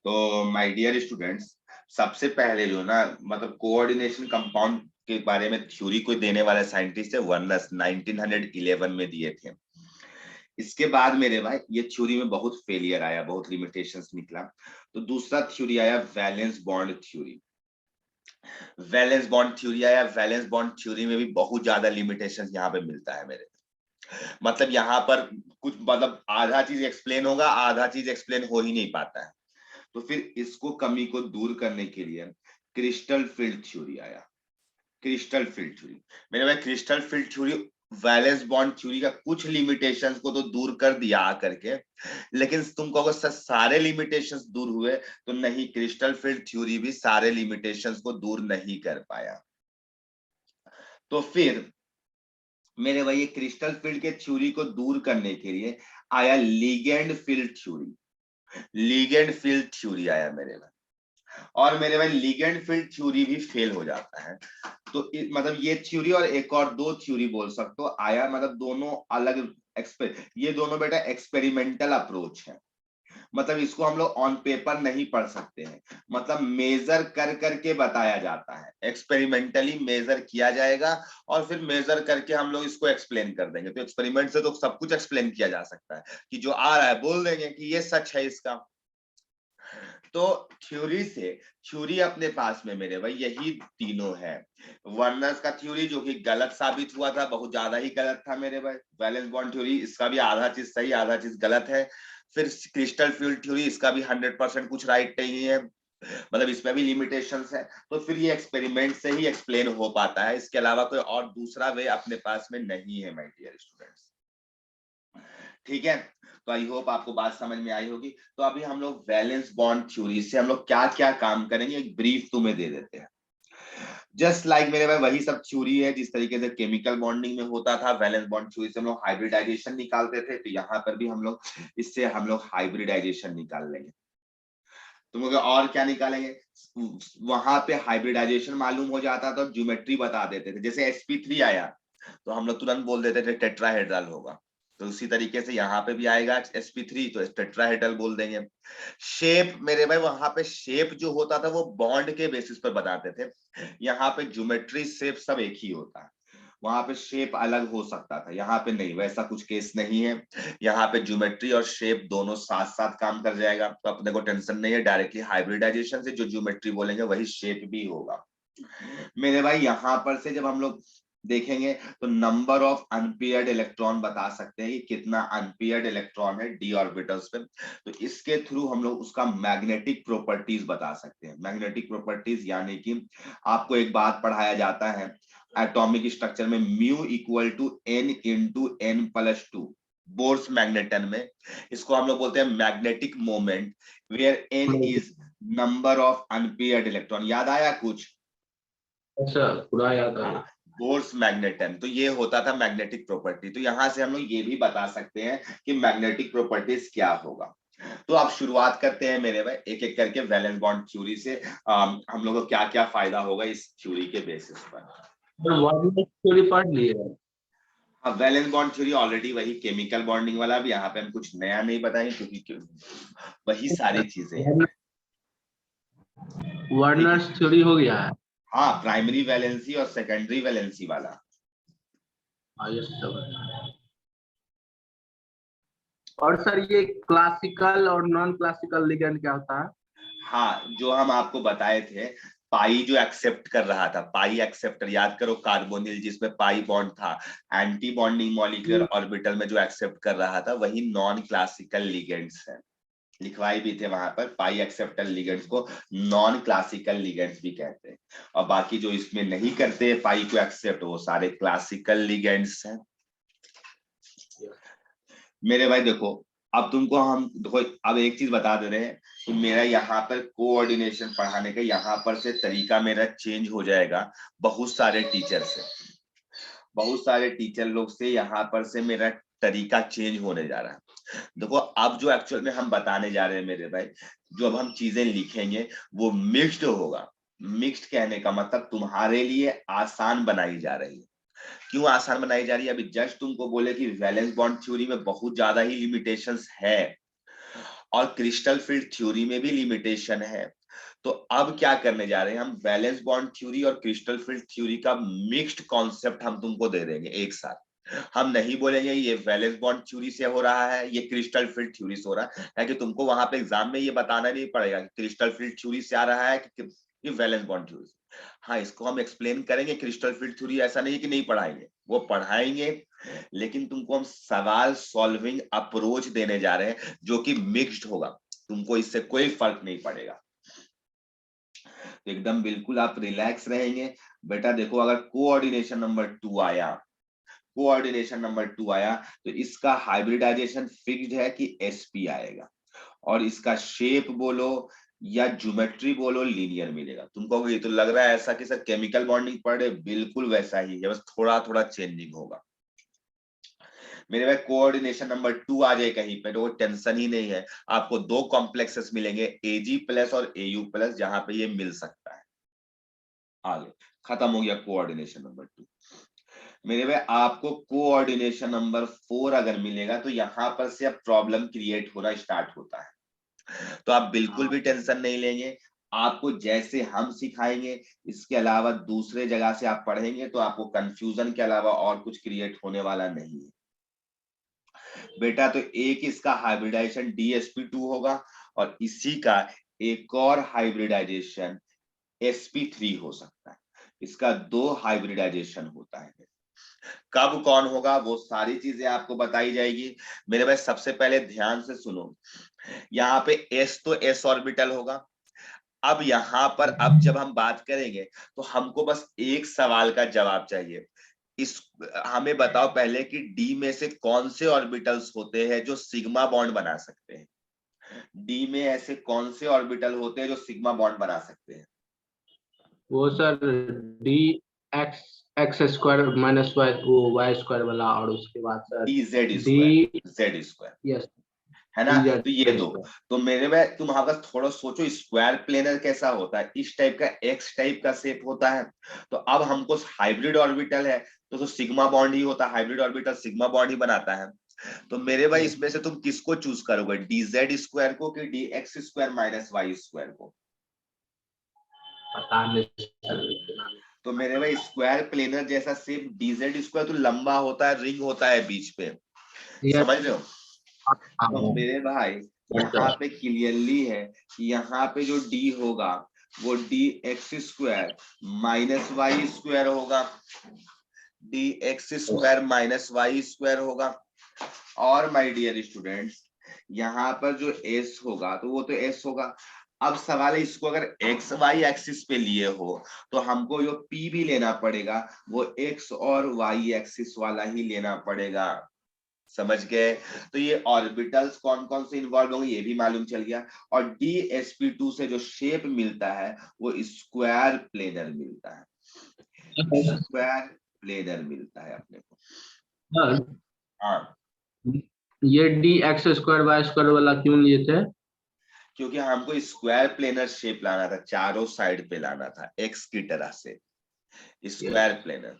तो my dear students, सबसे पहले जो ना मतलब कोऑर्डिनेशन कंपाउंड के बारे में थ्योरी को देने वाला साइंटिस्ट है वर्नर्स, 1911 में दिए थे। इसके बाद मेरे भाई ये थ्योरी में बहुत फेलियर आया, बहुत लिमिटेशंस निकला। तो दूसरा थ्योरी आया valence bond theory. Valence bond theory आया। वैलेंस बॉन्ड थ्योरी में भी बहुत ज्यादा लिमिटेशंस यहाँ पे मिलता है मेरे। मतलब यहाँ पर कुछ मतलब आधा चीज एक्सप्लेन होगा, आधा चीज एक्सप्लेन हो ही नहीं पाता है। तो फिर इसको कमी को दूर करने के लिए क्रिस्टल फील्ड थ्योरी आया। क्रिस्टल फील्ड थ्योरी मेरे भाई, crystal field theory valence bond theory का कुछ लिमिटेशंस को तो दूर कर दिया आकर के, लेकिन तुम कहोगे सर सारे लिमिटेशंस दूर हुए, तो नहीं, क्रिस्टल फील्ड थ्योरी भी सारे लिमिटेशंस को दूर नहीं कर पाया। तो फिर मेरे भाई ये क्रिस्टल फील्ड के थ्योरी को दूर करने के लिए आया ligand field theory. Ligand field theory आया मेरे भाई, और मेरे भाई लिगेंड फील्ड थ्योरी भी फेल हो जाता है। तो मतलब ये थ्योरी और एक और दो थ्योरी बोल सकते हो आया, मतलब दोनों अलग ये दोनों बेटा एक्सपेरिमेंटल अप्रोच है। मतलब इसको हम लोग ऑन पेपर नहीं पढ़ सकते हैं, मतलब मेजर कर करके बताया जाता है, एक्सपेरिमेंटली मेजर किया जाएगा और फिर मेजर करके हम लोग इसको एक्सप्लेन कर देंगे। तो एक्सपेरिमेंट से तो सब कुछ एक्सप्लेन किया जा सकता है, कि जो आ रहा है बोल देंगे कि ये सच है इसका। तो थ्योरी से थ्योरी अपने पास में मेरे भाई यही तीनों है। वर्नर्स का थ्योरी जो कि गलत साबित हुआ था, बहुत ज्यादा ही गलत था मेरे भाई। वैलेंस बॉन्ड थ्योरी, इसका भी आधा चीज सही आधा चीज गलत है। फिर क्रिस्टल फील्ड थ्योरी, इसका भी 100% कुछ राइट नहीं है, मतलब इसमें भी लिमिटेशंस है। तो फिर ये एक्सपेरिमेंट से ही एक्सप्लेन हो पाता है, इसके अलावा कोई और दूसरा वे अपने पास में नहीं है माय डियर स्टूडेंट्स। ठीक है, तो आई होप आपको बात समझ में आई होगी। तो अभी हम लोग वैलेंस बॉन्ड थ्योरी से हम लोग क्या क्या काम करेंगे, एक ब्रीफ तुम्हें दे देते हैं। जस्ट लाइक मेरे भाई वही सब थ्योरी है जिस तरीके से केमिकल बॉन्डिंग में होता था। वैलेंस बॉन्ड थ्योरी से हम लोग हाइब्रिडाइजेशन निकालते थे, तो यहाँ पर भी हम लोग इससे हम लोग हाइब्रिडाइजेशन निकाल लेंगे। तुम लोग और क्या निकालेंगे, वहां पे हाइब्रिडाइजेशन मालूम हो जाता था, ज्योमेट्री बता देते थे। जैसे sp3 आया तो हम लोग तुरंत बोल देते थे टेट्राहेड्रल होगा, तो उसी तरीके से यहाँ पे भी आएगा sp3 तो टेट्राहेड्रल बोल देंगे। शेप मेरे भाई, वहां पे शेप जो होता था वो बॉन्ड के बेसिस पर बताते थे, यहाँ पे ज्योमेट्री शेप सब एक ही होता है। वहां पे शेप अलग हो सकता था, यहाँ पे नहीं, वैसा कुछ केस नहीं है। यहाँ पे ज्योमेट्री और शेप दोनों साथ साथ काम कर जाएगा, तो अपने को टेंशन नहीं है। डायरेक्टली हाइब्रिडाइजेशन से जो ज्योमेट्री बोलेंगे वही शेप भी होगा मेरे भाई। यहाँ पर से जब हम लोग देखेंगे तो नंबर ऑफ अनपेयर्ड इलेक्ट्रॉन बता सकते हैं कि कितना अनपेयर्ड इलेक्ट्रॉन है डी ऑर्बिटल्स पे। तो इसके थ्रू हम लोग उसका मैग्नेटिक प्रॉपर्टीज बता सकते हैं। मैग्नेटिक प्रॉपर्टीज यानी कि आपको एक बात पढ़ाया जाता है एटॉमिक स्ट्रक्चर में, mu equal to n into n plus two, Bohr's magneton में। इसको हम लोग बोलते हैं magnetic moment, where n is number of unpaired electron. याद आया कुछ? अच्छा, पूरा याद आ गया। बोर्स मैग्नेटन, तो ये होता था मैग्नेटिक प्रॉपर्टी। तो यहां से हम लोग ये भी बता सकते हैं कि मैग्नेटिक प्रॉपर्टीज क्या होगा। तो आप शुरुआत करते हैं मेरे भाई एक एक करके वैलेंस बॉन्ड थ्योरी से। हम लोग को क्या क्या फायदा होगा इस थ्योरी के बेसिस पर। थ्योरी पढ़ लिए। हाँ, वैलेंस बॉन्ड थ्योरी ऑलरेडी वही केमिकल बॉन्डिंग वाला भी, यहाँ पे हम कुछ नया नहीं बताएंगे क्योंकि वही सारी चीजें हैं। ठीक है, वर्नर्स थ्योरी हो गया है। हाँ, प्राइमरी वैलेंसी और सेकेंडरी वैलेंसी वाला। ये सब है। और सर ये क्लासिकल और नॉन क्लासिकल लिगेंड क्या होता है? हाँ, जो हम आपको बताए थे, पाई जो एक्सेप्ट कर रहा था, पाई एक्सेप्टर, याद करो कार्बोनिल जिसमें पाई बॉन्ड था, एंटी बॉन्डिंग मॉलिक्यूलर ऑर्बिटल में जो एक्सेप्ट कर रहा था, वही नॉन क्लासिकल लिगेंड्स है। लिखवाई भी थे वहां पर, पाई एक्सेप्टर लिगेंड्स को नॉन क्लासिकल लिगेंड्स भी कहते हैं। और बाकी जो इसमें नहीं करते पाई को एक्सेप्ट, वो सारे क्लासिकल लिगेंड्स हैं मेरे भाई। देखो, अब तुमको हम देखो, अब एक चीज बता दे रहे हैं कि मेरा यहाँ पर कोऑर्डिनेशन पढ़ाने का यहाँ पर से तरीका मेरा चेंज हो जाएगा। बहुत सारे टीचर से, बहुत सारे टीचर लोग से यहाँ पर से मेरा तरीका चेंज होने जा रहा है। देखो, अब जो एक्चुअल में हम बताने जा रहे हैं मेरे भाई, जो अब हम चीजें लिखेंगे वो मिक्स्ड होगा। मिक्स्ड कहने का मतलब तुम्हारे लिए आसान बनाई जा रही है। क्यों आसान बनाई जा रही है? अभी जस्ट तुमको बोले कि वैलेंस बॉन्ड थ्योरी में बहुत ज्यादा ही लिमिटेशंस है, और क्रिस्टल फील्ड थ्योरी में भी लिमिटेशन है। तो अब क्या करने जा रहे हैं हम, वैलेंस बॉन्ड थ्योरी और क्रिस्टल फील्ड थ्योरी का मिक्स्ड कॉन्सेप्ट हम तुमको दे देंगे एक साथ। हम नहीं बोलेंगे ये वैलेंस बॉन्ड थ्योरी से हो रहा है, ये क्रिस्टल फील्ड थ्योरी से हो रहा है, कि तुमको वहां पे एग्जाम में ये बताना नहीं पड़ेगा कि क्रिस्टल फील्ड थ्योरी से आ रहा है कि वैलेंस बॉन्ड थ्योरी से। हाँ, इसको हम एक्सप्लेन करेंगे क्रिस्टल फील्ड थ्योरी, ऐसा नहीं है कि नहीं पढ़ाएंगे, वो पढ़ाएंगे, लेकिन तुमको हम सवाल सॉल्विंग अप्रोच देने जा रहे हैं जो कि मिक्स्ड होगा, तुमको इससे कोई फर्क नहीं पड़ेगा। तो एकदम बिल्कुल आप रिलैक्स रहेंगे। बेटा देखो, अगर कोऑर्डिनेशन नंबर 2 आया, कोऑर्डिनेशन नंबर 2 आया तो इसका हाइब्रिडाइजेशन फिक्स्ड है कि एसपी आएगा, और इसका शेप बोलो या ज्योमेट्री बोलो लीनियर मिलेगा। तुमको ये तो लग रहा है ऐसा कि सर केमिकल बॉन्डिंग पढ़ रहे, बिल्कुल वैसा ही है, बस थोड़ा थोड़ा चेंजिंग होगा। मेरे भाई कोऑर्डिनेशन नंबर 2 आ जाए कहीं पे तो वो टेंशन ही नहीं है, आपको दो कॉम्प्लेक्सेस मिलेंगे, एजी प्लस और एयू प्लस, जहां पे ये मिल सकता है। आगे खत्म हो गया कोऑर्डिनेशन नंबर 2। मेरे भाई आपको कोऑर्डिनेशन नंबर 4 अगर मिलेगा तो यहां पर से अब प्रॉब्लम क्रिएट होना स्टार्ट होता है। तो आप बिल्कुल भी टेंशन नहीं लेंगे, आपको जैसे हम सिखाएंगे इसके अलावा दूसरे जगह से आप पढ़ेंगे तो आपको कंफ्यूजन के अलावा और कुछ क्रिएट होने वाला नहीं है। बेटा तो एक इसका हाइब्रिडाइजेशन DsP2 होगा, और इसी का एक और हाइब्रिडाइजेशन sp3 हो सकता है। इसका दो हाइब्रिडाइजेशन होता है। कब कौन होगा वो सारी चीजें आपको बताई जाएगी। मेरे भाई सबसे पहले ध्यान से सुनो, यहाँ पे s तो s ऑर्बिटल होगा। अब यहाँ पर अब जब हम बात करेंगे तो हमको बस एक सवाल का जवाब चाहिए, इस हमें बताओ पहले कि डी में से कौन से ऑर्बिटल्स होते हैं जो सिग्मा बॉन्ड बना सकते हैं। डी में ऐसे कौन से ऑर्बिटल होते हैं जो सिग्मा बॉन्ड बना सकते हैं। वो sir d x x square minus y, वो वाई स्क्वायर वाला, और उसके बाद sir d z d, square, z square, yes, है ना। डी तो ये जेड दो। स्क्वायर। तो मेरे में तुम अगर थोड़ा सोचो स्क्वायर प्लेनर कैसा होता है, इस टाइप का एक्स टाइप का शेप होता है। तो अब हमको हाइब्रिड ऑर्बिटल है तो सिग्मा बॉन्ड ही होता है, हाइब्रिड ऑर्बिटल सिग्मा बॉन्ड ही बनाता है। तो मेरे भाई इसमें से तुम किसको चूज करोगे, डी जेड स्क्वायर को कि d x square minus Y square को। पता नहीं सर। तो मेरे भाई स्क्वायर प्लेनर जैसा शेप डी जेड स्क्वायर तो लंबा होता है, रिंग होता है बीच पे, यस। समझ रहे हो। तो मेरे भाई यहाँ पे क्लियरली है कि यहाँ पे जो डी होगा वो D x square minus Y square होगा, D x square minus Y square होगा। और माय डियर स्टूडेंट्स, यहाँ पर जो एस होगा तो वो तो एस होगा। अब सवाल है, इसको अगर एक्स वाई एक्सिस पे लिए हो तो हमको जो पी भी लेना पड़ेगा वो एक्स और वाई एक्सिस वाला ही लेना पड़ेगा, समझ गए। तो ये ऑर्बिटल्स कौन कौन से इन्वॉल्व होंगे ये भी मालूम चल गया। और DsP2 से जो शेप मिलता है वो स्क्वायर प्लेनर मिलता है, स्क्वायर प्लेनर मिलता है अपने को। सर हाँ, ये d x square y square वाला क्यों लिए थे? क्योंकि हमको स्क्वायर प्लेनर शेप लाना था, चारों साइड पे लाना था एक्स की तरह से, स्क्वायर प्लेनर।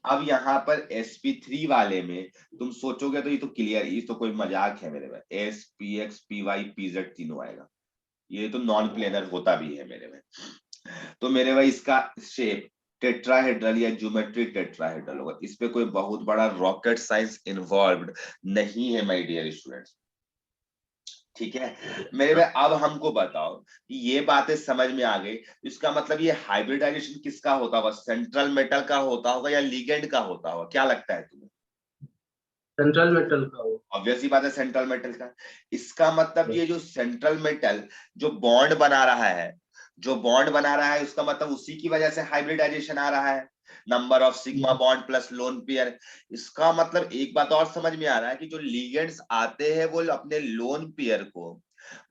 अब यहाँ पर sp3 वाले में तुम सोचोगे तो ये तो क्लियर, ये तो कोई मजाक है मेरे में, s px py pz तीनों आएगा, ये तो नॉन प्लेनर होता भी है मेरे में। तो मेरे भाई इसका शेप टेट्राहेड्रल या ज्योमेट्री टेट्राहेड्रल होगा, इस पे कोई बहुत बड़ा रॉकेट साइंस इन्वॉल्व्ड नहीं है माय डियर स्टूडेंट्स, ठीक है। मेरे भाई अब हमको बताओ कि ये बातें समझ में आ गई, इसका मतलब ये हाइब्रिडाइजेशन किसका होता होगा, सेंट्रल मेटल का होता होगा या लिगेंड का होता होगा, क्या लगता है तुम्हें। सेंट्रल मेटल का हो। ऑब्वियस ही बात है सेंट्रल मेटल का। इसका मतलब ये जो सेंट्रल मेटल जो बॉन्ड बना रहा है, जो बॉन्ड बना रहा है उसका मतलब उसी की वजह से हाइब्रिडाइजेशन आ रहा है, number of sigma bond plus lone pair. इसका मतलब एक बात और समझ में आ रहा है कि जो लिगेंड्स आते हैं वो अपने लोन पेयर को,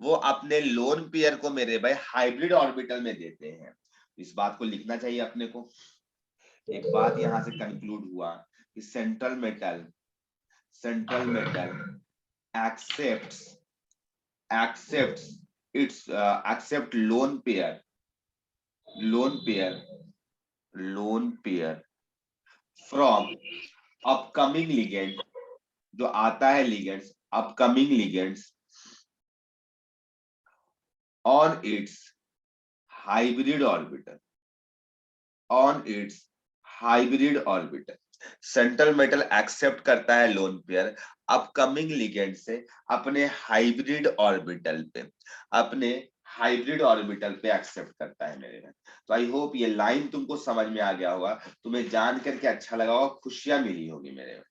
वो अपने लोन पेयर को मेरे भाई हाइब्रिड ऑर्बिटल में देते हैं। इस बात को लिखना चाहिए अपने को। एक बात यहां से कंक्लूड हुआ कि central metal accepts accept lone pair from upcoming ligand, जो आता है ligands, upcoming ligands on its hybrid orbital, on its hybrid orbital central metal accept करता है लोन पेयर अपकमिंग लिगेंड से अपने हाइब्रिड ऑर्बिटल पे, अपने हाइब्रिड ऑर्बिटल पे एक्सेप्ट करता है मेरे भाई। तो आई होप ये लाइन तुमको समझ में आ गया होगा, तुम्हें जान करके अच्छा लगा होगा, खुशियां मिली होगी मेरे भाई।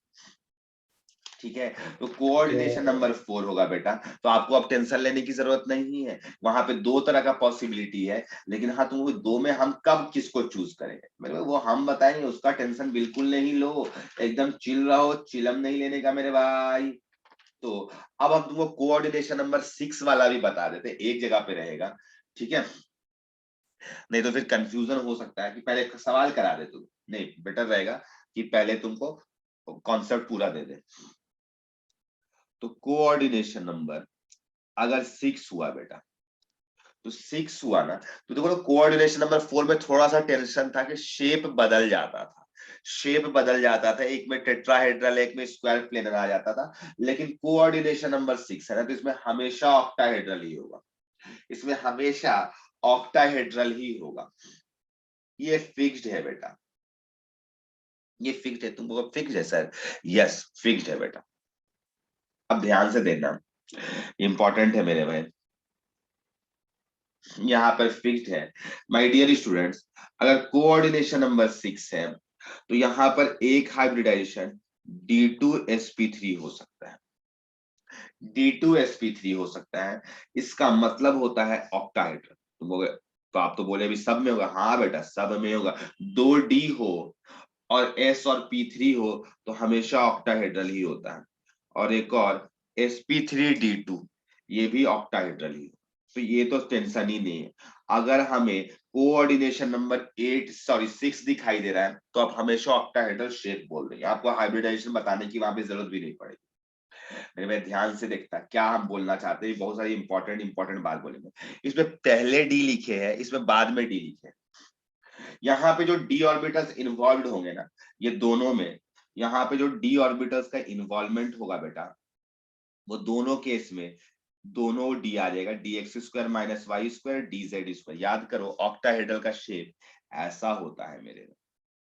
ठीक है, तो कोऑर्डिनेशन नंबर 4 होगा बेटा। तो आपको अब टेंशन लेने की जरूरत नहीं है, वहां पे दो तरह का पॉसिबिलिटी है, लेकिन हाँ तुमको दो में हम कब किसको चूज करेंगे मेरे वो हम बताएंगे, उसका टेंशन बिल्कुल नहीं लो, एकदम चिल रहो, चिलम नहीं लेने का मेरे भाई। तो अब हम तुमको कोऑर्डिनेशन नंबर 6 वाला भी बता देते, एक जगह पे रहेगा, ठीक है, नहीं तो फिर कंफ्यूजन हो सकता है कि पहले सवाल करा दे तुम, नहीं बेटर रहेगा कि पहले तुमको कॉन्सेप्ट पूरा दे दे। तो कोऑर्डिनेशन नंबर अगर 6 हुआ बेटा, तो 6 हुआ ना, तो देखो कोऑर्डिनेशन नंबर 4 में थोड़ा सा टेंशन था कि शेप बदल जाता था, शेप बदल जाता था, एक में टेट्राहेड्रल एक में स्क्वायर प्लेनर आ जाता था, लेकिन कोऑर्डिनेशन नंबर 6 है ना, तो इसमें हमेशा ऑक्टाहेड्रल ही होगा, इसमें हमेशा ऑक्टाहेड्रल ही होगा, ये फिक्स्ड है बेटा, ये फिक्स्ड है, तुमको फिक्स्ड है सर, यस फिक्स्ड है बेटा। अब ध्यान से देखना, इंपॉर्टेंट है मेरे भाई, यहाँ पर फिक्स्ड है माय डियर स्टूडेंट्स। अगर कोऑर्डिनेशन नंबर 6 है तो यहाँ पर एक हाइब्रिडाइजेशन D2sp3 हो सकता है, D2sp3 हो सकता है, इसका मतलब होता है ऑक्टाहेड्रल। तुम बोले तो आप तो बोले अभी सब में होगा, हाँ बेटा सब में होगा, दो D हो और S और P3 हो तो हमेशा ऑक्टाहेड्रल ही होता है, और एक और sp3d2 ये भी ऑक्टाहेड्रल ही, तो ये तो टेंशन ही नहीं है। अगर हमें कोऑर्डिनेशन नंबर 6 दिखाई दे रहा है तो आप हमेशा ऑक्टाहेड्रल शेप बोल देंगे, आपको हाइब्रिडाइजेशन बताने की वहां पे जरूरत भी नहीं पड़ेगी। मेरे भाई ध्यान से देखता क्या हम बोलना चाहते हैं, बहुत सारी इंपॉर्टेंट बात बोलेंगे। इसमें पहले डी लिखे हैं, इसमें बाद में डी लिखे हैं, यहाँ पे जो डी ऑर्बिटल्स इन्वॉल्व होंगे ना, ये दोनों में यहाँ पे जो डी ऑर्बिटल्स का इन्वॉल्वमेंट होगा बेटा, वो दोनों केस में दोनों डी आ जाएगा, dx² - y² dz²। याद करो ऑक्टाहेड्रल का शेप ऐसा होता है मेरे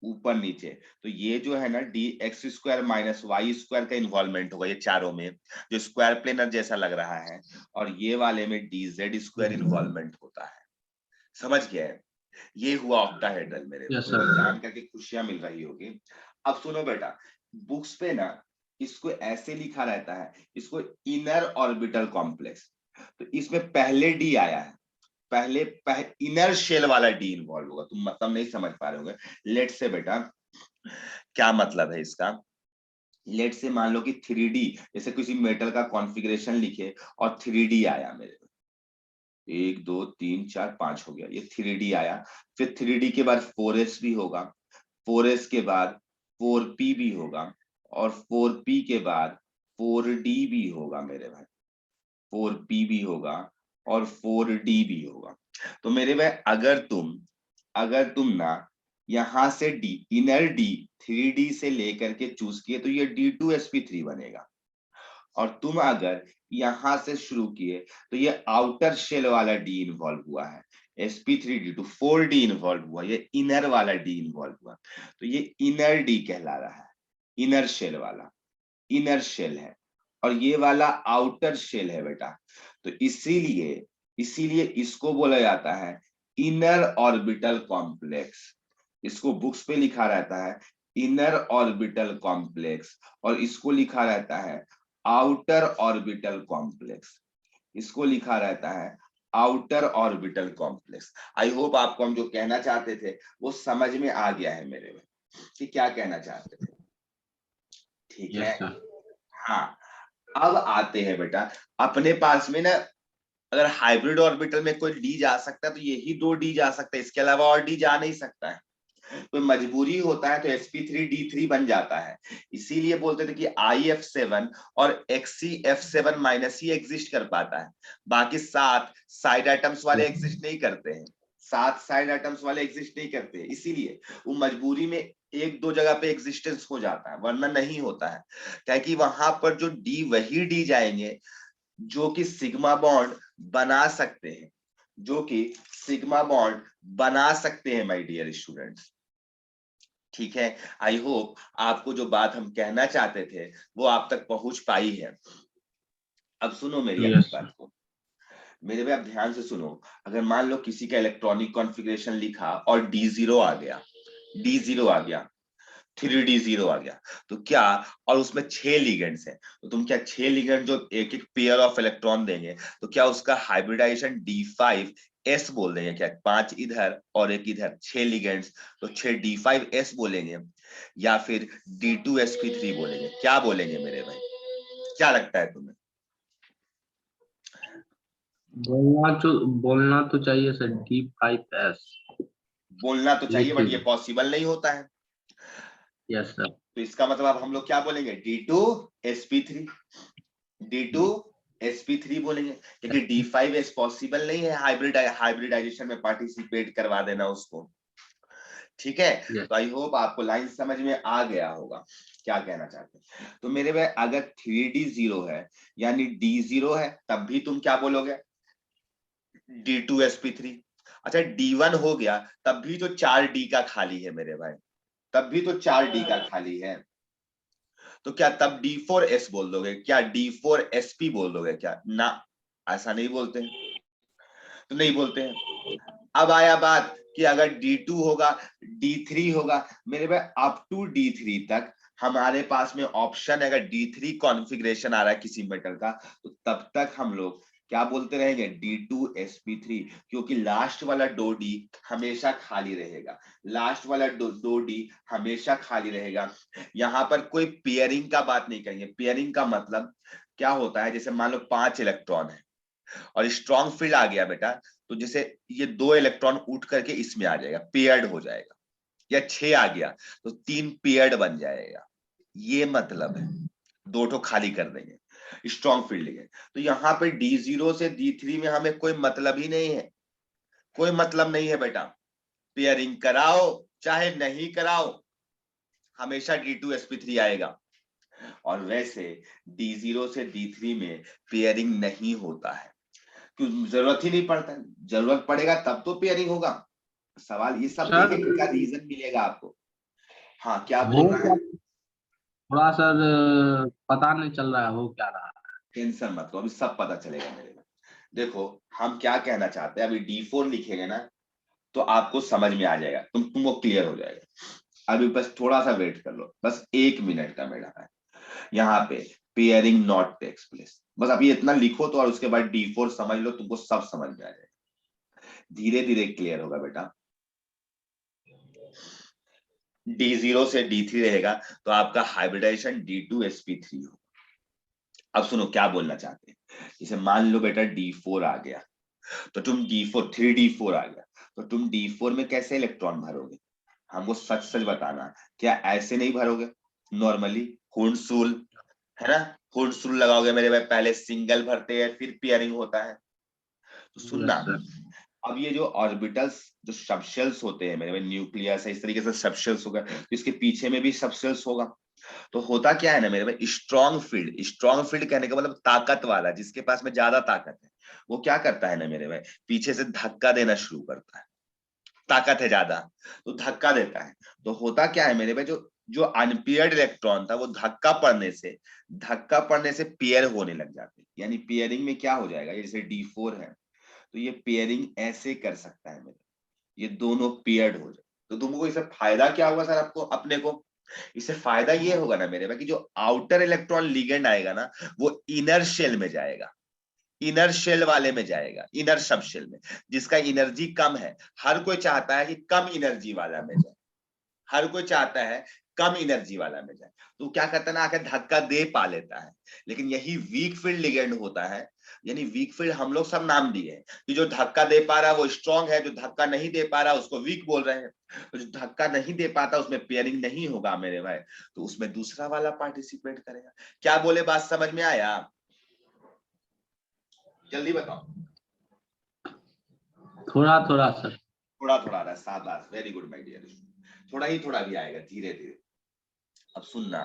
ऊपर नीचे, तो ये जो है ना dx² - y² का इन्वॉल्वमेंट होगा ये चारों में, जो स्क्वायर प्लेनर जैसा लग रहा है, और ये वाले में dz² इन्वॉल्वमेंट होता है, समझ गया है? ये हुआ ऑक्टाहेड्रल मेरे, यस तो सर। जान करके खुशियां मिल रही होगी। अब सुनो बेटा, बुक्स पे ना इसको ऐसे लिखा रहता है, इसको इनर ऑर्बिटल कॉम्प्लेक्स, तो इसमें पहले डी आया है, पहले इनर शेल वाला डी इन्वॉल्व होगा, तुम मतलब नहीं समझ पा रहे होगे। लेट से बेटा क्या मतलब है इसका, लेट से मान लो कि 3D जैसे किसी मेटल का कॉन्फ़िगरेशन लिखे और 3D आया मेरे, 1 2 3 4 5 हो गया, ये 3D आया, फिर 3D के बाद 4s भी होगा, 4s के बाद 4p भी होगा, और 4p के बाद 4d भी होगा मेरे भाई, 4p भी होगा और 4d भी होगा। तो मेरे भाई अगर तुम ना यहां से d इनर d 3D से लेकर के चूज किए तो ये D2sp3 बनेगा, और तुम अगर यहां से शुरू किए तो ये आउटर शेल वाला डी इन्वॉल्व हुआ है, sp3d2 4d इन्वॉल्व हुआ, ये इनर वाला डी इन्वॉल्व हुआ, तो ये इनर डी कहला रहा है, इनर शेल वाला, इनर शेल है, और ये वाला आउटर शेल है बेटा। तो इसीलिए इसीलिए इसको बोला जाता है इनर ऑर्बिटल कॉम्प्लेक्स, इसको बुक्स पे लिखा रहता है इनर ऑर्बिटल कॉम्प्लेक्स, और इसको लिखा रहता है आउटर ऑर्बिटल कॉम्प्लेक्स, इसको लिखा रहता है outer orbital complex. I hope आपको हम जो कहना चाहते थे वो समझ में आ गया है मेरे में कि क्या कहना चाहते थे, ठीक है? Yes sir. हाँ, अब आते हैं बेटा अपने पास में ना, अगर हाइब्रिड ऑर्बिटल में कोई डी जा सकता है तो यही दो डी जा सकता है, इसके अलावा और डी जा नहीं सकता है, कोई मजबूरी होता है तो sp3d3 बन जाता है, इसीलिए बोलते थे कि IF7 और XCF7- ही एग्जिस्ट कर पाता है, बाकी 7 साइड एटम्स वाले एग्जिस्ट नहीं करते हैं, 7 साइड एटम्स वाले एग्जिस्ट नहीं करते हैं, इसीलिए वो मजबूरी में एक दो जगह पे एग्जिस्टेंस हो जाता है, वरना नहीं होता है, क्या कि वहां पर जो डी वही डी जाएंगे जो कि सिग्मा बॉन्ड बना सकते हैं, जो कि सिग्मा बॉन्ड बना सकते हैं माय डियर स्टूडेंट्स। ठीक है, आई होप आपको जो बात हम कहना चाहते थे वो आप तक पहुंच पाई है। अब सुनो मेरी Yes, अगली बात को, मेरे भाई आप ध्यान से सुनो। अगर मान लो किसी का इलेक्ट्रॉनिक कॉन्फ़िगरेशन लिखा और D0 आ गया, D0 आ गया, 3D0 आ गया, तो क्या, और उसमें 6 लिगेंड्स हैं, तो तुम क्या 6 लिगेंड जो एक एक पेयर ऑफ इलेक्ट्रॉन देंगे, तो क्या उसका हाइब्रिडाइजेशन D5S बोल देंगे क्या? 5 इधर और एक इधर, 6 लिगेंड्स, तो 6 D5S बोलेंगे या फिर D2sp3 बोलेंगे? क्या बोलेंगे मेरे भाई, क्या लगता है तुम्हें? बोलना तो चाहिए सर D5S। बोलना तो चाहिए, लिख बट ये दीजिए। पॉसिबल नहीं होता है। Yes sir. तो इसका मतलब अब हम लोग क्या बोलेंगे? D2sp3, D2sp3 बोलेंगे, क्योंकि D5S पॉसिबल नहीं है हाइब्रिडाइजेशन में पार्टिसिपेट करवा देना उसको। ठीक है, यस तो आई होप आपको लाइन समझ में आ गया होगा क्या कहना चाहते हैं। तो मेरे भाई अगर 3D0 है यानी D0 है, तब भी तुम क्या बोलोगे? D2sp3। अच्छा, D1 हो गया, तब भी तो 4D का खाली है मेरे भाई, तब भी तो 4D का खाली है, तो क्या तब D4S बोल दोगे क्या? D4sp बोल दोगे क्या? ना, ऐसा नहीं बोलते हैं, तो नहीं बोलते हैं। अब आया बात कि अगर D2 होगा, D3 होगा, मेरे भाई अप टू D3 तक हमारे पास में ऑप्शन है। अगर D3 कॉन्फ़िगरेशन आ रहा है किसी मेटल का, तो तब तक हम लोग क्या बोलते रहेंगे? D2sp3, क्योंकि लास्ट वाला दो D हमेशा खाली रहेगा, लास्ट वाला दो D हमेशा खाली रहेगा। यहाँ पर कोई पेयरिंग का बात नहीं करेंगे। पेयरिंग का मतलब क्या होता है, जैसे मान लो 5 इलेक्ट्रॉन है और स्ट्रॉन्ग फील्ड आ गया बेटा, तो जैसे ये 2 इलेक्ट्रॉन उठ करके इसमें आ जाएगा, पेयर्ड हो जाएगा, या 6 आ गया तो 3 पेयर्ड बन जाएगा, ये मतलब है। 2 ठो खाली कर देंगे, स्ट्रॉन्ग फील्ड के। तो यहाँ पे D0 से D3 में हमें कोई मतलब ही नहीं है, कोई मतलब नहीं है बेटा। पेयरिंग कराओ चाहे नहीं कराओ, हमेशा D2sp3 आएगा। और वैसे D0 से D3 में पेयरिंग नहीं होता है, क्यों? जरूरत ही नहीं पड़ता, जरूरत पड़ेगा तब तो पेयरिंग होगा। सवाल ये सब सर देखेंगे, क्या रीजन मिलेगा आपको। हाँ, क्या हो बोलना है? क्या, थोड़ा सर पता नहीं चल रहा है हो क्या रहा है। टेंशन मत लो, अभी सब पता चलेगा मेरे को। देखो, हम क्या कहना चाहते हैं, अभी D4 लिखेंगे ना तो आपको समझ में आ जाएगा, तुमको क्लियर हो जाएगा। अभी बस थोड़ा सा वेट कर लो, बस 1 मिनट का मेरा है। यहाँ पे पेयरिंग नॉट टेक्स प्लेस, बस अभी इतना लिखो तो, और उसके बाद D4 समझ लो, तुमको सब समझ में आ जाएगा, धीरे धीरे क्लियर होगा बेटा। D0 से D3 रहेगा तो आपका हाइब्रिडाइजेशन D2sp3 हो। अब सुनो क्या बोलना चाहते हैं। जैसे मान लो बेटा D4 आ गया, तो तुम D4 3D4 आ गया, तो तुम D4 में कैसे इलेक्ट्रॉन भरोगे? हमको सच सच बताना, क्या ऐसे नहीं भरोगे नॉर्मली? हुंडसूल है ना, हुंडसूल लगाओगे मेरे भाई, पहले सिंगल भरते हैं फिर पेयरिंग होता है। तो सुनना, यस सर। अब ये जो ऑर्बिटल्स, जो सबशेल्स होते हैं मेरे भाई, न्यूक्लियस है, इस तरीके से सबशेल्स होगा, तो इसके पीछे में भी सबशेल्स होगा। तो होता क्या है ना मेरे भाई, स्ट्रॉन्ग फील्ड, स्ट्रॉन्ग फील्ड कहने का मतलब ताकत वाला, जिसके पास में ज्यादा ताकत है, वो क्या करता है ना मेरे भाई, पीछे से धक्का देना शुरू करता है। ताकत है ज्यादा तो धक्का देता है। तो होता क्या है मेरे भाई, जो जो अनपेयर्ड इलेक्ट्रॉन था वो धक्का पड़ने से पेयर होने लग जाते हैं। यानी पेयरिंग में क्या हो जाएगा, ये जैसे D4 है तो ये पेयरिंग ऐसे कर सकता है मेरे, ये दोनों पेयर्ड हो जाए। तो तुमको इससे फायदा क्या होगा सर आपको अपने को? इससे फायदा ये होगा ना मेरे भाई कि जो आउटर इलेक्ट्रॉन लिगेंड आएगा ना, वो इनर शेल में जाएगा, इनर शेल वाले में जाएगा, इनर सब शेल में, जिसका एनर्जी कम है। हर कोई चाहता है कि कम एनर्जी वाला में जाए, हर कोई चाहता है कम एनर्जी वाला में जाए, तो क्या करता है ना, आकर धक्का दे पा लेता है। लेकिन यही वीक फील्ड लिगेंड होता है, यानी वीक फील्ड हम लोग सब नाम दिए हैं कि जो धक्का दे पा रहा है वो स्ट्रांग है, जो धक्का नहीं दे पा रहा उसको वीक बोल रहे हैं। तो जो धक्का नहीं दे पाता उसमें पेयरिंग नहीं होगा मेरे भाई, तो उसमें दूसरा वाला पार्टिसिपेट करेगा। क्या बोले, बात समझ में आया? जल्दी बताओ। थोड़ा थोड़ा सर। थोड़ा थोड़ा आ रहा है, शाबाश, वेरी गुड माय डियर। थोड़ा ही थोड़ा भी आएगा, धीरे धीरे। अब सुनना,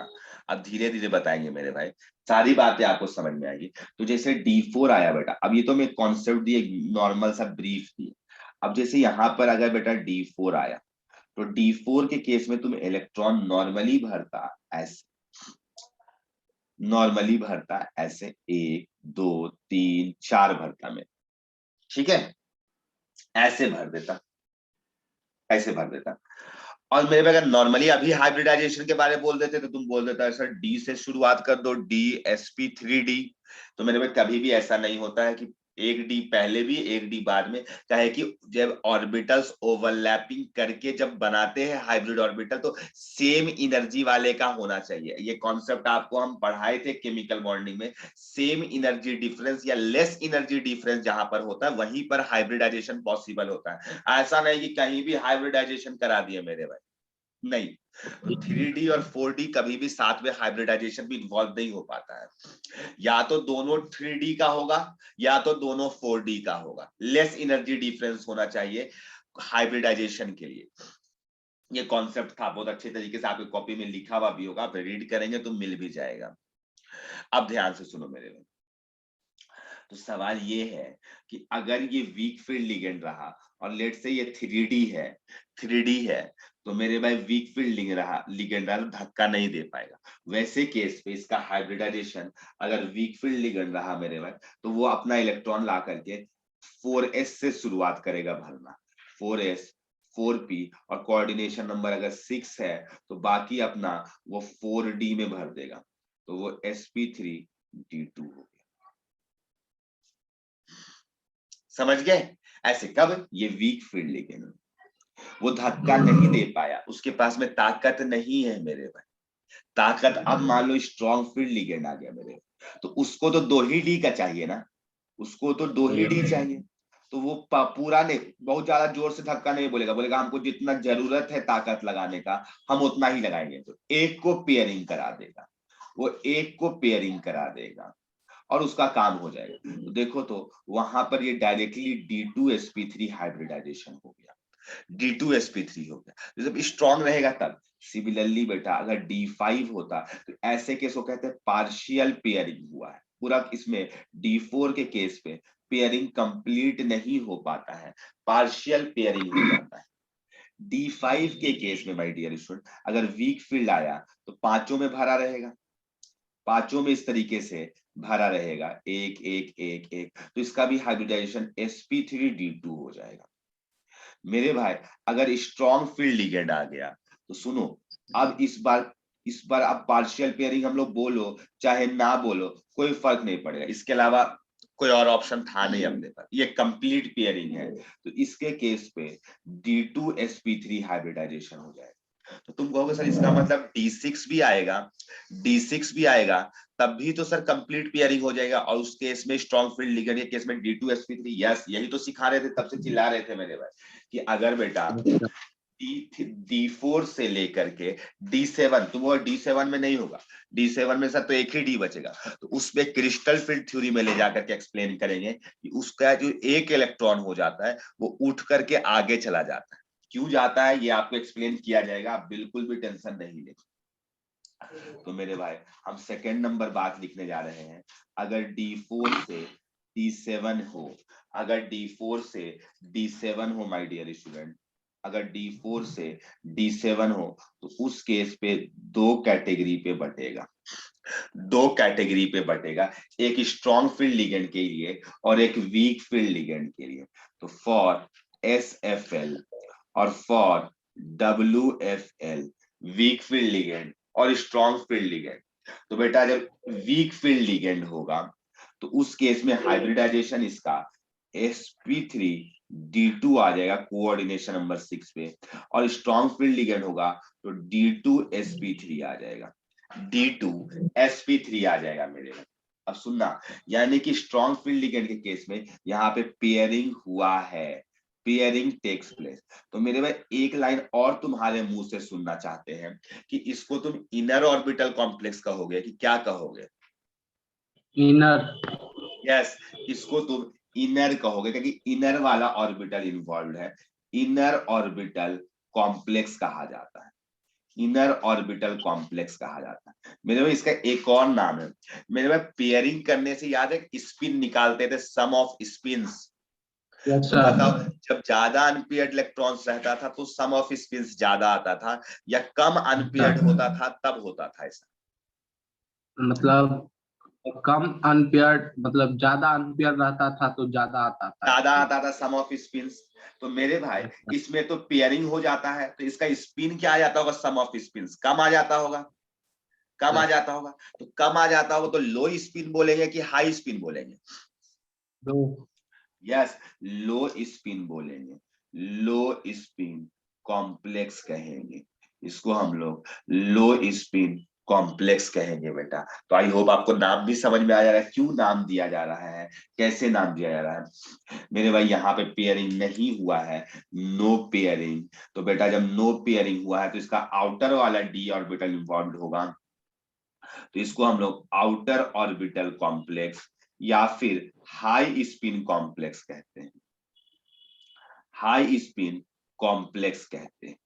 अब धीरे धीरे बताएंगे मेरे भाई, सारी बातें आपको समझ में आएगी। तो जैसे D4 आया बेटा, अब ये तो मैं कॉन्सेप्ट दिए, नॉर्मल सा ब्रीफ दिए। अब जैसे यहाँ पर अगर बेटा D4 आया, तो D4 के केस में तुम इलेक्ट्रॉन नॉर्मली भरता ऐसे, नॉर्मली भरता ऐसे 1 2 3 4 भरता मैं, ठीक है, ऐसे भर देता, ऐसे भर देता। और मेरे अगर नॉर्मली अभी हाइब्रिडाइजेशन के बारे में बोल देते तो तुम बोल देता सर डी से शुरुआत कर दो, DsP3D। तो मेरे में कभी भी ऐसा नहीं होता है कि एक डी पहले भी एक डी बाद में, चाहे कि जब ऑर्बिटल्स ओवरलैपिंग करके जब बनाते हैं हाइब्रिड ऑर्बिटल तो सेम एनर्जी वाले का होना चाहिए। ये कॉन्सेप्ट आपको हम पढ़ाए थे केमिकल बॉन्डिंग में, सेम एनर्जी डिफरेंस या लेस एनर्जी डिफरेंस जहां पर होता है वहीं पर हाइब्रिडाइजेशन पॉसिबल होता है। ऐसा नहीं कि कहीं भी हाइब्रिडाइजेशन करा दिए मेरे भाई, नहीं। तो 3D और 4D कभी भी साथ में हाइब्रिडाइजेशन भी इन्वॉल्व नहीं हो पाता है, या तो दोनों 3D का होगा या तो दोनों 4D का होगा, लेस एनर्जी डिफरेंस होना चाहिए हाइब्रिडाइजेशन के लिए। ये कॉन्सेप्ट था, बहुत अच्छे तरीके से आपकी कॉपी में लिखा हुआ भी होगा, आप रीड करेंगे तो मिल भी जाएगा। अब ध्यान से सुनो मेरे में, तो सवाल ये है कि अगर ये वीक फील्ड लिगेंड रहा और लेट से ये 3D है तो मेरे भाई वीक फील्ड लिगेंड रहा तो धक्का नहीं दे पाएगा। वैसे केस पे इसका हाइब्रिडाइजेशन अगर वीक फील्ड लिगेंड रहा मेरे भाई, तो वो अपना इलेक्ट्रॉन ला करके 4s से शुरुआत करेगा भरना, 4s 4p, और कोऑर्डिनेशन नंबर अगर 6 है तो बाकी अपना वो 4d में भर देगा, तो वो sp3d2 हो। समझ गए? ऐसे कब? ये वीक फील्ड लिगेंड, वो धक्का नहीं दे पाया, उसके पास में ताकत नहीं है मेरे भाई, ताकत। अब मान लो स्ट्रॉन्ग फील्ड लिगेंड आ गया मेरे, तो उसको तो 2 ही डी का चाहिए ना, उसको तो 2 ही डी चाहिए। तो वो पूरा नहीं, बहुत ज्यादा जोर से धक्का नहीं बोलेगा, बोलेगा हमको जितना जरूरत है ताकत लगाने का हम उतना ही लगाएंगे। तो एक को पेयरिंग करा देगा, वो एक को पेयरिंग करा देगा और उसका काम हो जाएगा। तो देखो तो वहां पर ये डायरेक्टली D2sp3 हाइब्रिडाइजेशन हो गया, D2sp3 हो गया। जब स्ट्रॉन्ग रहेगा तब। सिमिलरली बेटा अगर D5 होता तो ऐसे केस को कहते हैं पार्शियल पेयरिंग हुआ है पूरा। इसमें D4 के केस पे पेयरिंग कंप्लीट नहीं हो पाता है, पार्शियल पेयरिंग हो जाता है। D5 के केस में माय डियर स्टूडेंट अगर वीक फील्ड आया तो पांचों में भरा रहेगा, पांचों में इस तरीके से भरा रहेगा, एक एक एक एक, तो इसका भी हाइब्रिडाइजेशन sp3d2 हो जाएगा। मेरे भाई अगर स्ट्रॉन्ग फील्ड लिगेंड आ गया तो सुनो, अब इस बार अब पार्शियल पेयरिंग हम लोग बोलो चाहे ना बोलो कोई फर्क नहीं पड़ेगा, इसके अलावा कोई और ऑप्शन था नहीं अपने पास, ये कंप्लीट पेयरिंग है। तो इसके केस पे D2sp3 हाइब्रिडाइजेशन हो जाएगा। तो तुम कहोगे सर इसका मतलब D6 भी आएगा, D6 भी आएगा तब भी तो सर कंप्लीट पेयरिंग हो जाएगा, और उस केस में स्ट्रॉन्ग फील्ड लिगेंड के केस में D2sp3। यस, यही तो सिखा रहे थे, तब से चिल्ला रहे थे मेरे भाई कि अगर बेटा D4 से लेकर के D7, तो वो D7 में नहीं होगा, D7 में सर तो एक ही D बचेगा, तो उसमें क्रिस्टल फील्ड थ्योरी में ले जाकर के एक्सप्लेन करेंगे कि उसका जो एक इलेक्ट्रॉन हो जाता है वो उठ करके आगे चला जाता है, क्यों जाता है ये आपको एक्सप्लेन किया जाएगा, आप बिल्कुल भी टेंशन नहीं ले। तो मेरे भाई हम सेकेंड नंबर बात लिखने जा रहे हैं, अगर D4 से D7 हो, अगर D4 से D7 हो माय डियर स्टूडेंट, अगर D4 से D7 हो तो उस केस पे दो कैटेगरी पे बटेगा, दो कैटेगरी पे बटेगा, एक स्ट्रॉन्ग फील्ड लिगेंड के लिए और एक वीक फील्ड लिगेंड के लिए। तो फॉर SFL और for WFL, weak field ligand और स्ट्रॉन्ग फील्ड लिगेंड। तो बेटा जब वीक फील्ड लिगेंड होगा तो उस केस में हाइब्रिडाइजेशन इसका sp3d2 आ जाएगा कोऑर्डिनेशन नंबर 6 पे, और स्ट्रॉन्ग फील्ड लिगेंड होगा तो D2sp3 आ जाएगा, D2sp3 आ जाएगा मेरे। अब सुनना, यानी कि स्ट्रॉन्ग फील्ड लिगेंड के केस में यहाँ पे पेयरिंग हुआ है, पेयरिंग टेक्स प्लेस। तो मेरे भाई एक लाइन और तुम्हारे मुंह से सुनना चाहते हैं कि इसको तुम इनर ऑर्बिटल कॉम्प्लेक्स कहोगे कि क्या कहोगे? इनर। यस, इसको तुम इनर कहोगे क्योंकि इनर वाला ऑर्बिटल इन्वॉल्व है, इनर ऑर्बिटल कॉम्प्लेक्स कहा जाता है। इनर ऑर्बिटल कॉम्प्लेक्स कहा जाता है। मेरे भाई इसका एक और नाम है, मेरे भाई पेयरिंग करने से याद है स्पिन निकालते थे, सम ऑफ स्पिन्स। तुम बताओ, जब ज्यादा अनपेयर्ड इलेक्ट्रॉन्स रहता था तो सम ऑफ स्पिन्स ज्यादा आता था, या कम अनपेयर्ड होता था तब होता था ऐसा? मतलब कम अनपेयर्ड, मतलब ज्यादा अनपेयर्ड रहता था तो ज्यादा आता था ज्यादा स्पिन। आता था सम ऑफ स्पिन्स। तो मेरे भाई इसमें तो पेयरिंग हो जाता है, तो इसका स्पिन क्या आ जाता होगा? सम ऑफ स्पिन्स कम आ जाता होगा, कम आ जाता होगा। तो कम आ जाता होगा तो लो स्पिन बोलेंगे कि हाई स्पिन बोलेंगे? यस, लो स्पिन बोलेंगे, लो स्पिन कॉम्प्लेक्स कहेंगे इसको हम लोग, लो स्पिन कॉम्प्लेक्स कहेंगे बेटा। तो आई होप आपको नाम भी समझ में आ जा रहा है, क्यों नाम दिया जा रहा है, कैसे नाम दिया जा रहा है। मेरे भाई यहाँ पे पेयरिंग नहीं हुआ है, नो पेयरिंग। तो बेटा जब नो पेयरिंग हुआ है तो इसका आउटर वाला डी ऑर्बिटल इन्वॉल्व होगा, तो इसको हम लोग आउटर ऑर्बिटल कॉम्प्लेक्स या फिर हाई स्पिन कॉम्प्लेक्स कहते हैं, हाई स्पिन कॉम्प्लेक्स कहते हैं।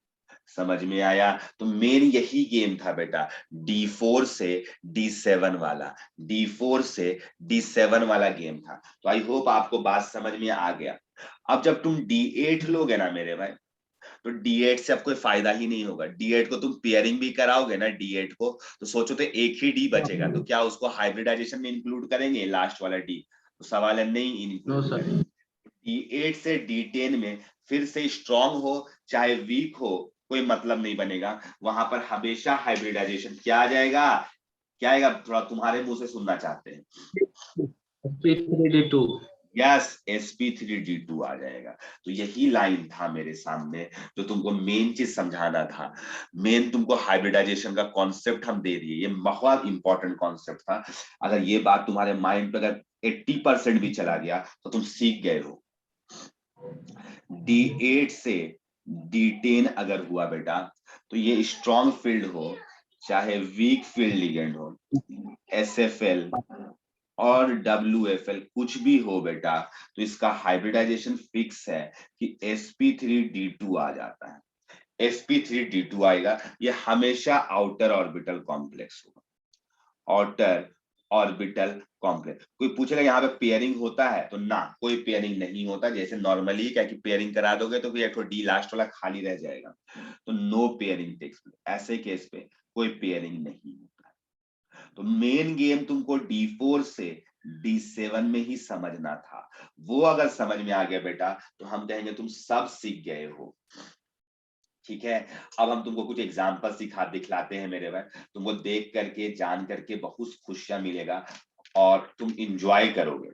समझ में आया? तो मेन यही गेम था बेटा, D4 से D7 वाला, D4 से D7 वाला गेम था। तो आई होप आपको बात समझ में आ गया। अब जब तुम D8 लोगे ना मेरे भाई, तो D8 से अब कोई फायदा ही नहीं होगा। D8 को तुम पेयरिंग भी कराओगे ना D8 को, तो सोचो तो एक ही D बचेगा, तो क्या उसको हाइब्रिडाइजेशन में इंक्लूड करेंगे लास्ट वाला D? तो सवाल है नहीं इंक्लूड करेंगे। D8 से D10 में फिर से स्ट्रॉन्ग हो चाहे वीक हो कोई मतलब नहीं बनेगा, वहां पर हमेशा हाइब्रिडाइजेशन क्या आ जाएगा, क्या आएगा? थोड़ा तुम्हारे मुंह से सुनना चाहते हैं। sp3d2। यस, sp3d2 आ जाएगा। तो यही लाइन था मेरे सामने जो तुमको मेन चीज समझाना था। मेन तुमको हाइब्रिडाइजेशन का कॉन्सेप्ट हम दे दिए, ये बहुत इंपॉर्टेंट कॉन्सेप्ट था। अगर ये बात तुम्हारे माइंड पे अगर 80% भी चला गया तो तुम सीख गए हो। D8 से D10 अगर हुआ बेटा, तो ये स्ट्रॉन्ग फील्ड हो चाहे वीक फील्ड लिगेंड हो, SFL और WFL कुछ भी हो बेटा, तो इसका हाइब्रिडाइजेशन फिक्स है कि sp3d2 आ जाता है। sp3d2 आएगा, ये हमेशा आउटर ऑर्बिटल कॉम्प्लेक्स होगा, आउटर ऑर्बिटल कॉम्प्लेक्स। कोई पूछेगा यहाँ पे पेयरिंग होता है, तो ना, कोई पेयरिंग नहीं होता। जैसे नॉर्मली क्या कि पेयरिंग करा दोगे तो एक डी लास्ट वाला खाली रह जाएगा, तो नो पेयरिंग टेक्स प्लेस। ऐसे केस पे कोई पेयरिंग नहीं होता। तो मेन गेम तुमको D4 से D7 में ही समझना था। वो अगर समझ में आ गया बेटा तो हम कहेंगे तुम सब सीख गए हो। ठीक है, अब हम तुमको कुछ एग्जाम्पल दिखलाते हैं मेरे भाई, तुमको देख करके जान करके बहुत खुशियां मिलेगा और तुम इंजॉय करोगे।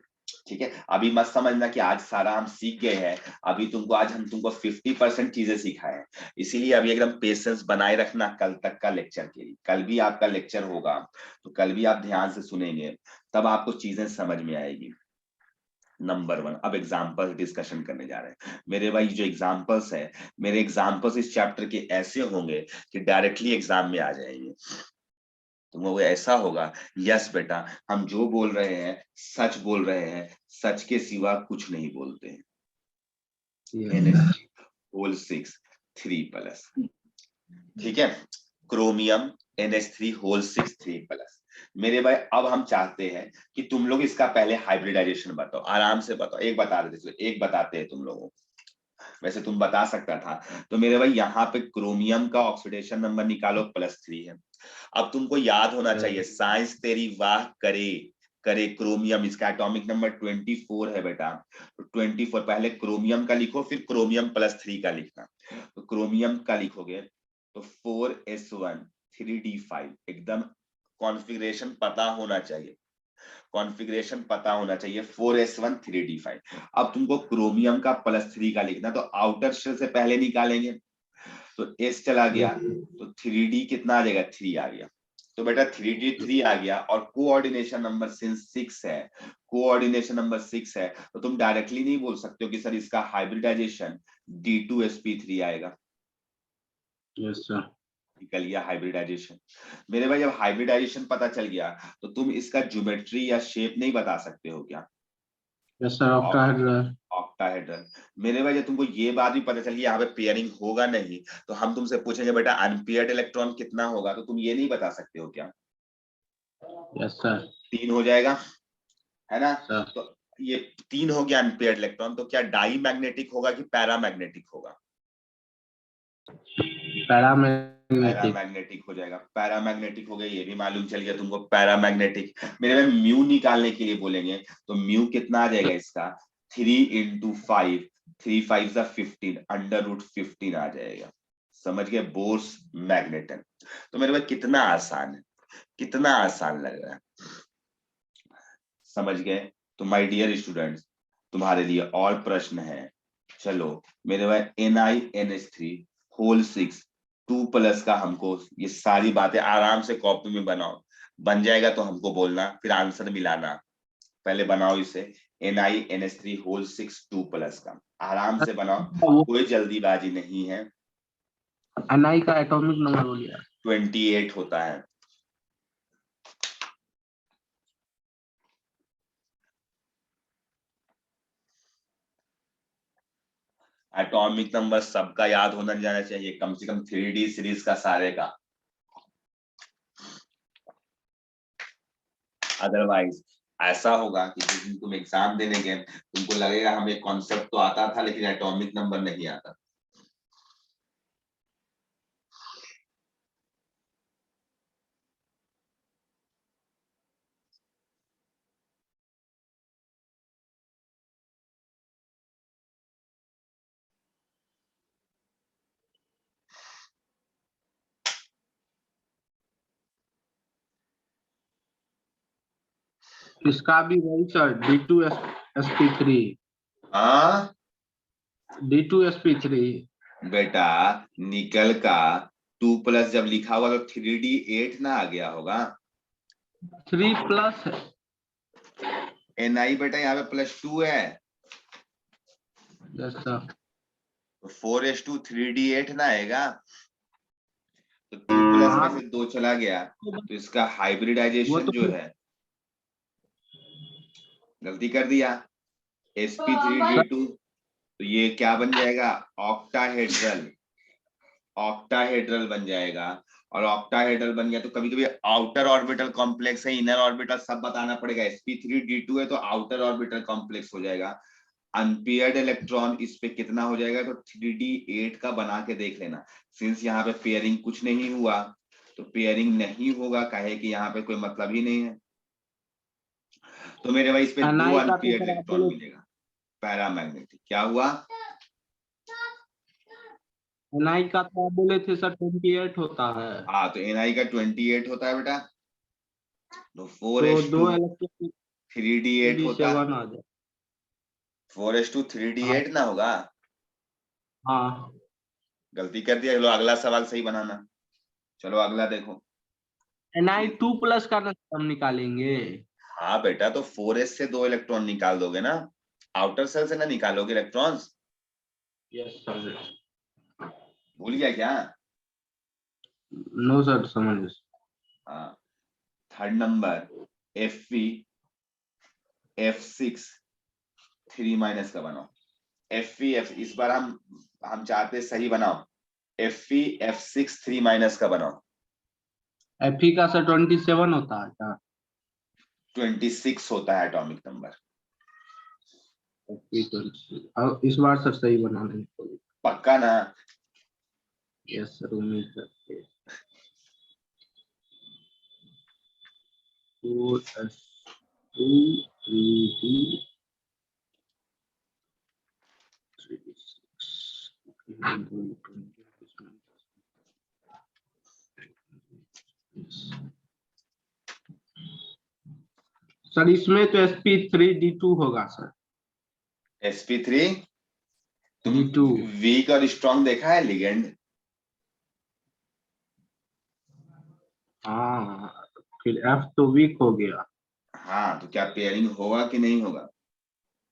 ठीक है, अभी मत समझना कि आज सारा हम सीख गए हैं, अभी तुमको आज हम तुमको 50% चीजें सिखाए हैं। इसीलिए अभी एकदम पेशेंस बनाए रखना कल तक का लेक्चर के लिए। कल भी आपका लेक्चर होगा, तो कल भी आप ध्यान से सुनेंगे, तब आपको चीजें समझ में आएगी। नंबर 1, अब एग्जाम्पल डिस्कशन करने जा रहे हैं मेरे भाई। जो एग्जाम्पल्स है, मेरे एग्जाम्पल्स इस चैप्टर के ऐसे होंगे कि डायरेक्टली एग्जाम में आ जाएंगे। तो वो ऐसा होगा, यस बेटा हम जो बोल रहे हैं सच बोल रहे हैं, सच के सिवा कुछ नहीं बोलते हैं। NH होल 6 3+, ठीक है, क्रोमियम NH3 होल 6 3+। मेरे भाई अब हम चाहते हैं कि तुम लोग इसका पहले हाइब्रिडाइजेशन बताओ, आराम से बताओ, एक बता देते, एक बताते हैं तुम लोगों। वैसे तुम बता सकता था। तो मेरे भाई यहाँ पे क्रोमियम का ऑक्सीडेशन नंबर निकालो, +3 है। अब तुमको याद होना चाहिए, साइंस तेरी वाह करे करे, क्रोमियम इसका एटॉमिक नंबर 24 है बेटा। तो 24 पहले क्रोमियम का लिखो, फिर क्रोमियम +3 का लिखना। तो क्रोमियम का लिखोगे तो 4s1 3d5, एकदम कॉन्फ़िगरेशन पता होना चाहिए, कॉन्फ़िगरेशन पता होना चाहिए, 4s1 3d5। अब तुमको क्रोमियम का +3 का लिखना, तो आउटर शेल से पहले निकालेंगे, तो S चला गया, तो 3d कितना आ जाएगा, 3 आ गया। तो बेटा 3d 3 आ गया, और कोऑर्डिनेशन नंबर सिंस 6 है, कोऑर्डिनेशन नंबर 6 है, तो तुम डायरेक्टली नहीं बोल सकते हो कि सर इसका हाइब्रिडाइजेशन D2sp3 आएगा। Yes sir. निकल गया हाइब्रिडाइजेशन। मेरे भाई जब हाइब्रिडाइजेशन पता चल गया तो तुम इसका ज्योमेट्री या शेप नहीं बता सकते हो क्या? Yes sir, octahedral. ऑक्टाहेड्रल। मेरे भाई जब तुमको ये बात भी पता चल गई यहाँ पे पेयरिंग होगा नहीं, तो हम तुमसे पूछेंगे बेटा अनपेयर्ड इलेक्ट्रॉन कितना होगा, तो तुम ये नहीं बता सकते हो क्या? Yes sir. 3 हो जाएगा, है ना? सर तो ये 3 हो गया अनपेयर्ड इलेक्ट्रॉन, तो क्या डाई मैग्नेटिक होगा कि पैरामैग्नेटिक होगा? पैरामैग्नेटिक। पैरामैग्नेटिक हो जाएगा। पैरामैग्नेटिक हो गया, ये भी मालूम चल गया तुमको पैरामैग्नेटिक। मेरे में म्यू निकालने के लिए बोलेंगे तो म्यू कितना आ जाएगा इसका? 3 into 5, 3 5 15, √15 आ जाएगा। समझ गए? Bohr's magneton. तो मेरे भाई कितना आसान है, कितना आसान लग रहा है, समझ गए? तो माय डियर स्टूडेंट्स, तुम्हारे लिए और प्रश्न है। चलो मेरे भाई NiNH3 होल 6 2+ का हमको ये सारी बातें आराम से कॉपी में बनाओ, बन जाएगा तो हमको बोलना, फिर आंसर मिलाना। पहले बनाओ इसे, NiNH3 होल 6 2+ का आराम से बनाओ, कोई जल्दीबाजी नहीं है। Ni का एटॉमिक नंबर बोलिए। 28 होता है। एटॉमिक नंबर सबका याद होना जाना चाहिए, कम से कम 3D सीरीज का सारे का, अदरवाइज ऐसा होगा कि जिस दिन तुम एग्जाम देने गए तुमको लगेगा हमें कॉन्सेप्ट तो आता था लेकिन एटॉमिक नंबर नहीं आता। इसका भी वही सर, D2sp3। हाँ D2sp3 बेटा, निकल का 2+ जब लिखा हुआ तो 3D8 ना आ गया होगा। 3+ है। Ni बेटा यहाँ पे +2 है, यस सर। तो 4s2 3D8 ना आएगा, तो 2+ में से 2 चला गया, तो इसका वो हाइब्रिडाइजेशन तो जो है, गलती कर दिया, sp3d2, तो ये क्या बन जाएगा? ऑक्टाहेड्रल, ऑक्टाहेड्रल बन जाएगा। और ऑक्टाहेड्रल बन गया तो कभी कभी आउटर ऑर्बिटल कॉम्प्लेक्स है, इनर ऑर्बिटल सब बताना पड़ेगा। sp3d2 है तो आउटर ऑर्बिटल कॉम्प्लेक्स हो जाएगा। अनपेयर्ड इलेक्ट्रॉन इस पे कितना हो जाएगा? तो 3D8 का बना के देख लेना। सिंस यहाँ पे पेयरिंग कुछ नहीं हुआ तो पेयरिंग नहीं होगा, कहे कि यहाँ पे कोई मतलब ही नहीं है, तो मेरे भाई इस पे 2 Ni का तो अनपेयर्ड सर आप इलेक्ट्रॉन बोले, मिलेगा। पैरामैग्नेटिक क्या हुआ? Ni का तो आप बोले थे सर 28 होता है। हाँ, तो Ni का 28 होता है बेटा, तो तो 4s2 2 इलेक्ट्रॉन 3D8 होता, 3D7 आ जाए। 4s2 हाँ 3D8 ना होगा। हाँ। गलती कर दिया, चलो अगला सवाल सही बनाना। चलो अगला देखो। Ni2+ का ना हम निकालेंगे। हाँ बेटा, तो 4s से 2 इलेक्ट्रॉन निकाल दोगे ना, आउटर सेल से ना निकालोगे इलेक्ट्रॉन्स, यस सर। भूल गया क्या? नो सर, समझ गए। हाँ, थर्ड नंबर Fe F6 3- का बनाओ। Fe इस बार हम चाहते सही बनाओ, Fe F6 3- का बनाओ। Fe का सर 27 होता है क्या? 26 होता है एटॉमिक नंबर। इस बार सर सही बना देंगे। पक्का ना? यस सर, उम्मीद करते हैं। 4s2 3D 36। सर इसमें तो sp3d2 होगा सर। sp3 तुम D2। वीक और स्ट्रॉन्ग देखा है लिगेंड? हाँ, फिर F तो वीक हो गया। हाँ, तो क्या पेयरिंग होगा कि नहीं होगा?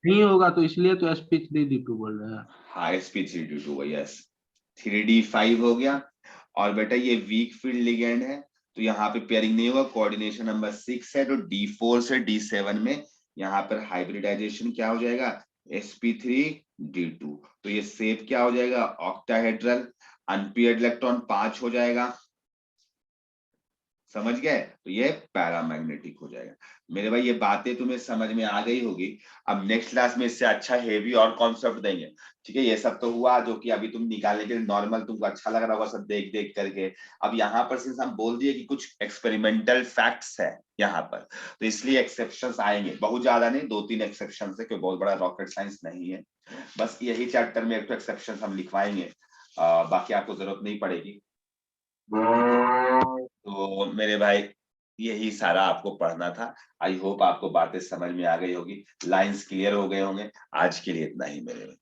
नहीं होगा, तो इसलिए तो sp3d2 बोल रहे हैं। हाँ, sp3d2, यस। 3D5 हो गया, और बेटा ये वीक फील्ड लिगेंड है तो यहाँ पे पेयरिंग नहीं होगा, कोऑर्डिनेशन नंबर 6 है, तो D4 से D7 में यहाँ पर हाइब्रिडाइजेशन क्या हो जाएगा? sp3d2। तो ये शेप क्या हो जाएगा, ऑक्टाहेड्रल, अनपेयर्ड इलेक्ट्रॉन 5 हो जाएगा, समझ गए। तो ये पैरामैग्नेटिक हो जाएगा। मेरे भाई ये बातें तुम्हें समझ में आ गई होगी। अब नेक्स्ट क्लास में इससे अच्छा हेवी और कॉन्सेप्ट देंगे, ठीक है। ये सब तो हुआ जो कि अभी तुम निकालने के लिए नॉर्मल तुमको अच्छा लग रहा होगा सब देख देख करके। अब यहाँ पर सिंस हम बोल दिए कि कुछ एक्सपेरिमेंटल फैक्ट्स है यहाँ पर, तो इसलिए एक्सेप्शंस आएंगे, बहुत ज्यादा नहीं, 2-3 एक्सेप्शंस है, क्योंकि बहुत बड़ा रॉकेट साइंस नहीं है। बस यही चैप्टर में एक तो एक्सेप्शन हम लिखवाएंगे, बाकी आपको जरूरत नहीं पड़ेगी। तो मेरे भाई यही सारा आपको पढ़ना था। आई होप आपको बातें समझ में आ गई होगी, लाइंस क्लियर हो गए होंगे। आज के लिए इतना ही मेरे भाई।